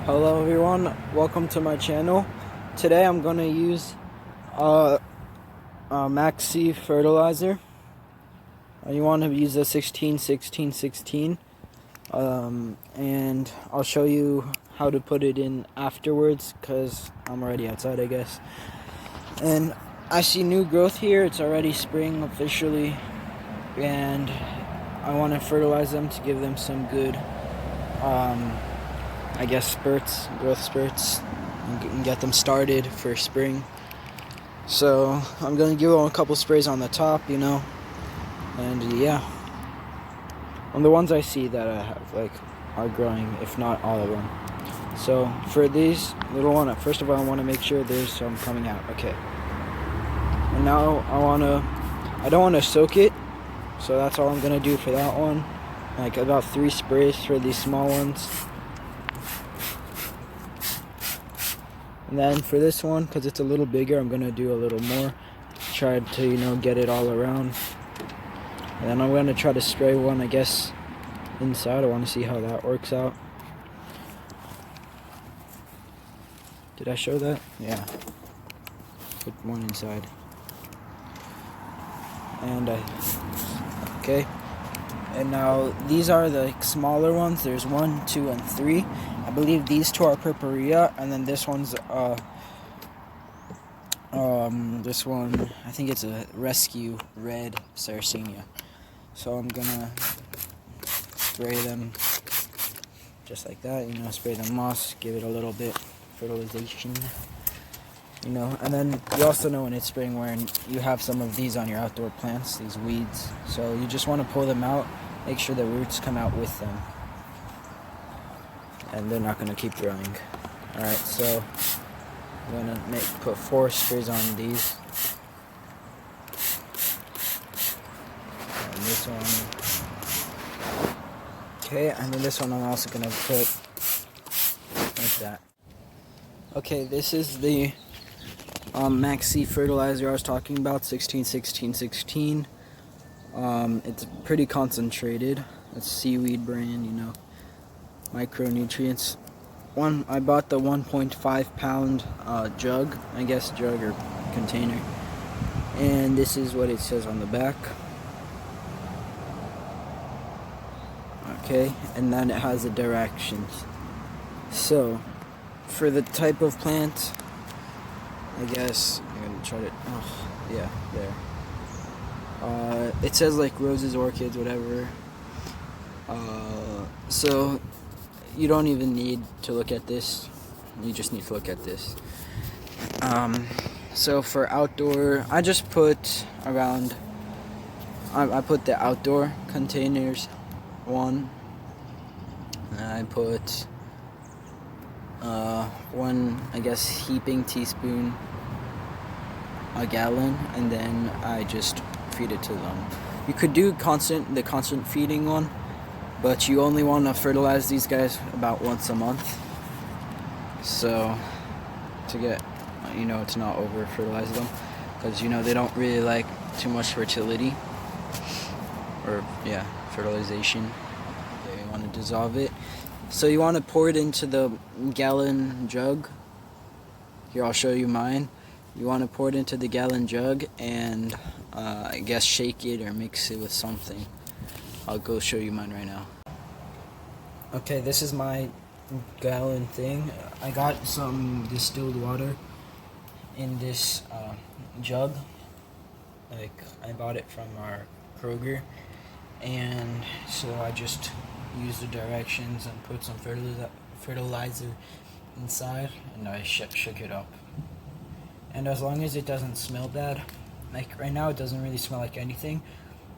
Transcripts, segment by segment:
Hello everyone, welcome to my channel. Today I'm going to use Maxi Fertilizer. You want to use a 16-16-16, and I'll show you how to put it in afterwards because I'm already outside, I guess. And I see new growth here. It's already spring officially, and I want to fertilize them to give them some good I guess growth spurts, and get them started for spring. So I'm going to give them a couple sprays on the top, and yeah. On the ones I see that I have, are growing, if not all of them. So for these little one, first of all, I want to make sure there's some coming out. Okay. And now I don't want to soak it, so that's all I'm going to do for that one. Like about 3 sprays for these small ones. And then for this one, because it's a little bigger, I'm going to do a little more. Try to, get it all around. And then I'm going to try to spray one, I guess, inside. I want to see how that works out. Did I show that? Yeah. Put one inside. And okay. And now these are the smaller ones. There's 1, 2, and 3. I believe these 2 are purpurea, and then this one's this one, I think it's a rescue red sarracenia. So I'm gonna spray them just like that, spray the moss, give it a little bit fertilization, and then you also know when it's spring when you have some of these on your outdoor plants, these weeds. So you just want to pull them out, make sure the roots come out with them, and they're not going to keep growing. Alright, so I'm going to put 4 sprays on these. And this one. Okay, and then this one I'm also going to put like that. Okay, this is the Maxi Fertilizer I was talking about, 16-16-16. It's pretty concentrated. It's seaweed brand, micronutrients. I bought the 1.5 pound jug, I guess jug or container, and this is what it says on the back. Okay, and then it has the directions. So for the type of plant, I guess I'm gonna try to, yeah, there. It says like roses, orchids, whatever. So you don't even need to look at this. You just need to look at this. So for outdoor, I just put around. I put the outdoor containers one. And I put 1, I guess, heaping teaspoon a gallon, and then I just feed it to them. You could do the constant feeding one, but you only want to fertilize these guys about once a month. So to get, to not over fertilize them, because they don't really like too much fertility, or fertilization. You want to dissolve it. So you want to pour it into the gallon jug. Here, I'll show you mine. You want to pour it into the gallon jug and I guess shake it or mix it with something. I'll go show you mine right now. Okay, this is my gallon thing. I got some distilled water in this jug. I bought it from our Kroger, and so I just used the directions and put some fertilizer inside, and I shook it up. And as long as it doesn't smell bad, like right now it doesn't really smell like anything,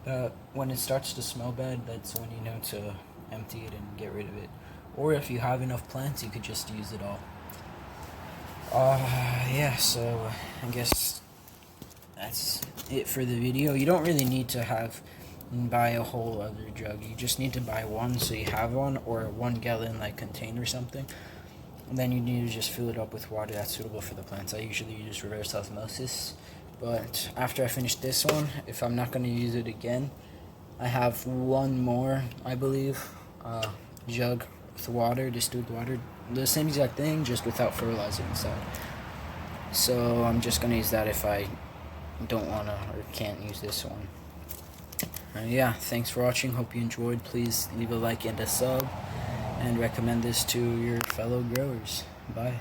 but when it starts to smell bad, that's when you know to empty it and get rid of it. Or if you have enough plants, you could just use it all. Yeah, so I guess that's it for the video. You don't really need to buy a whole other jug. You just need to buy one so you have one, or a 1 gallon container or something. And then you need to just fill it up with water that's suitable for the plants. I usually use reverse osmosis, but after I finish this one, if I'm not going to use it again, I have one more, I believe, jug with water, distilled water, the same exact thing, just without fertilizer inside. So I'm just gonna use that if I don't wanna or can't use this one. Yeah, thanks for watching. Hope you enjoyed. Please leave a like and a sub, and recommend this to your fellow growers. Bye.